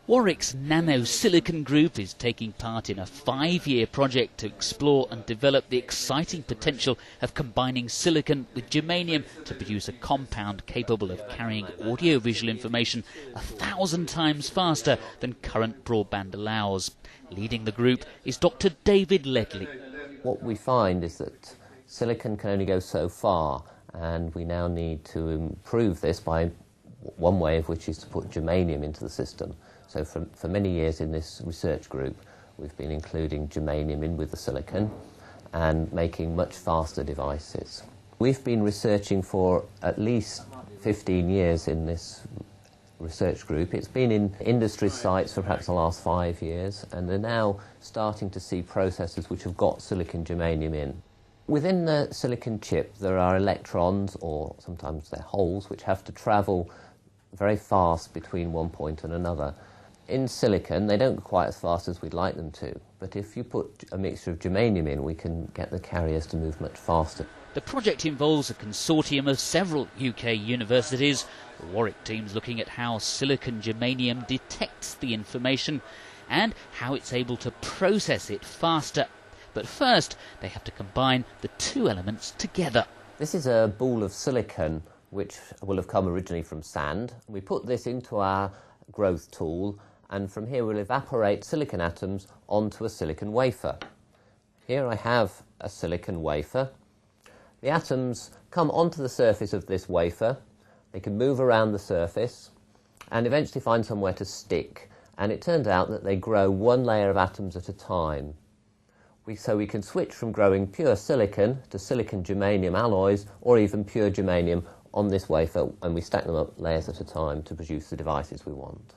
Warwick's Nano-Silicon Group is taking part in a 5-year project to explore and develop the exciting potential of combining silicon with germanium to produce a compound capable of carrying audiovisual information 1,000 times faster than current broadband allows. Leading the group is Dr. David Ledley. What we find is that silicon can only go so far, and we now need to improve this by one way of which is to put germanium into the system. So for many years in this research group, we've been including germanium in with the silicon and making much faster devices. We've been researching for at least 15 years in this research group. It's been in industry sites for perhaps the last 5 years, and they're now starting to see processors which have got silicon germanium in. Within the silicon chip, there are electrons, or sometimes they're holes, which have to travel very fast between one point and another. In silicon, they don't go quite as fast as we'd like them to, but if you put a mixture of germanium in, we can get the carriers to move much faster. The project involves a consortium of several UK universities. The Warwick team's looking at how silicon germanium detects the information and how it's able to process it faster. But first, they have to combine the two elements together. This is a ball of silicon which will have come originally from sand. We put this into our growth tool, and from here we'll evaporate silicon atoms onto a silicon wafer. Here I have a silicon wafer. The atoms come onto the surface of this wafer. They can move around the surface and eventually find somewhere to stick. And it turns out that they grow one layer of atoms at a time. So we can switch from growing pure silicon to silicon germanium alloys, or even pure germanium on this wafer, and we stack them up layers at a time to produce the devices we want.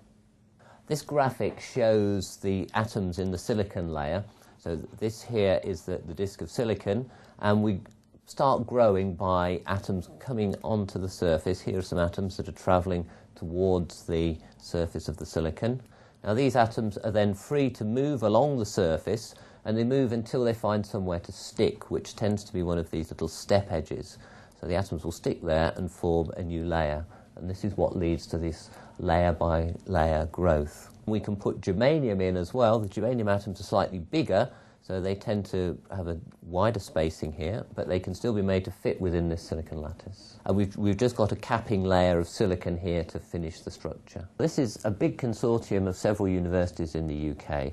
This graphic shows the atoms in the silicon layer. So this here is the disk of silicon, and we start growing by atoms coming onto the surface. Here are some atoms that are travelling towards the surface of the silicon. Now these atoms are then free to move along the surface, and they move until they find somewhere to stick, which tends to be one of these little step edges. So the atoms will stick there and form a new layer, and this is what leads to this layer by layer growth. We can put germanium in as well. The germanium atoms are slightly bigger, so they tend to have a wider spacing here, but they can still be made to fit within this silicon lattice. And we've just got a capping layer of silicon here to finish the structure. This is a big consortium of several universities in the UK,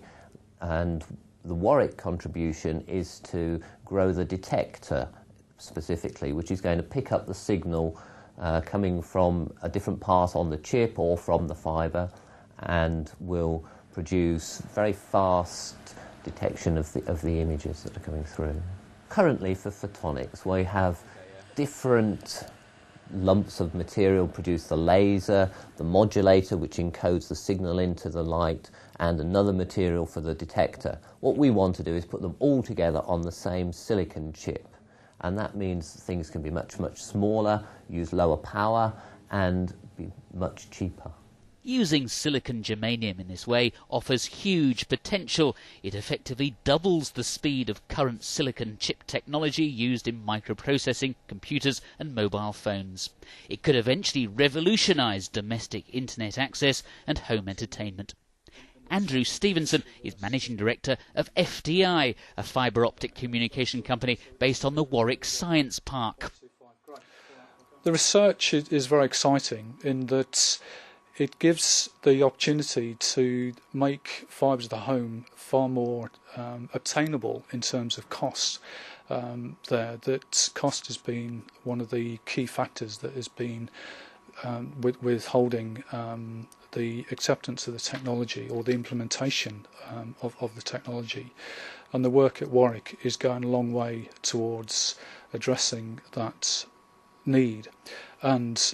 and the Warwick contribution is to grow the detector specifically, which is going to pick up the signal coming from a different part on the chip or from the fibre, and will produce very fast detection of the images that are coming through. Currently for photonics we have different lumps of material produce: the laser, the modulator which encodes the signal into the light, and another material for the detector. What we want to do is put them all together on the same silicon chip, and that means things can be much smaller, use lower power, and be much cheaper. Using silicon germanium in this way offers huge potential. It effectively doubles the speed of current silicon chip technology used in microprocessing, computers and mobile phones. It could eventually revolutionise domestic internet access and home entertainment. Andrew Stevenson is Managing Director of FDI, a fibre optic communication company based on the Warwick Science Park. The research is very exciting in that it gives the opportunity to make fibre to the home far more obtainable in terms of cost. That cost has been one of the key factors that has been withholding the acceptance of the technology or the implementation of the technology. And the work at Warwick is going a long way towards addressing that need. And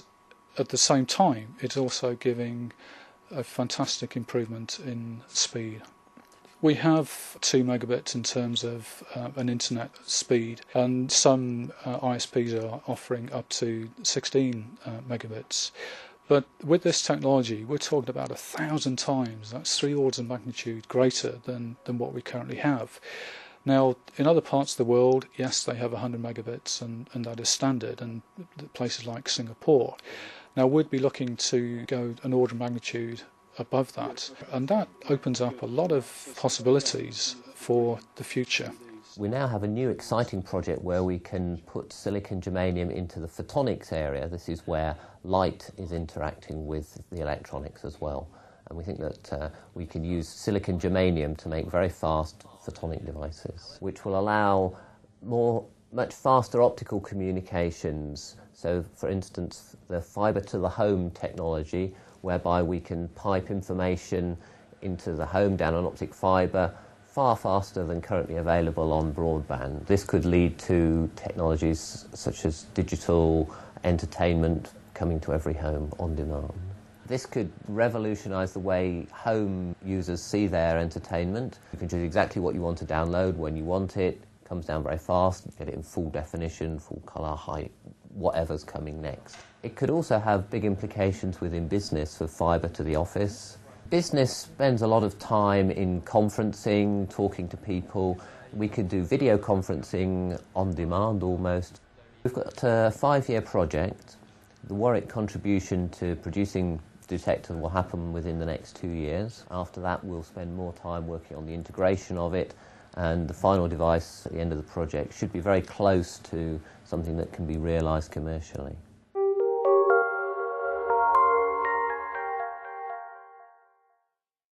at the same time, it's also giving a fantastic improvement in speed. We have 2 megabits in terms of an internet speed, and some ISPs are offering up to 16 megabits. But with this technology, we're talking about 1,000 times. That's 3 orders of magnitude greater than what we currently have. Now, in other parts of the world, yes, they have 100 megabits, and that is standard, and places like Singapore. Now, we'd be looking to go an order of magnitude above that. And that opens up a lot of possibilities for the future. We now have a new exciting project where we can put silicon germanium into the photonics area. This is where light is interacting with the electronics as well. And we think that we can use silicon germanium to make very fast photonic devices, which will allow much faster optical communications. So, for instance, the fibre to the home technology, whereby we can pipe information into the home down an optic fibre far faster than currently available on broadband. This could lead to technologies such as digital entertainment coming to every home on demand. This could revolutionise the way home users see their entertainment. You can choose exactly what you want to download when you want it. It comes down very fast, you get it in full definition, full colour, height, whatever's coming next. It could also have big implications within business for fibre to the office. Business spends a lot of time in conferencing, talking to people. We could do video conferencing on demand almost. We've got a 5-year project. The Warwick contribution to producing the detector will happen within the next 2 years. After that, we'll spend more time working on the integration of it, and the final device at the end of the project should be very close to something that can be realised commercially.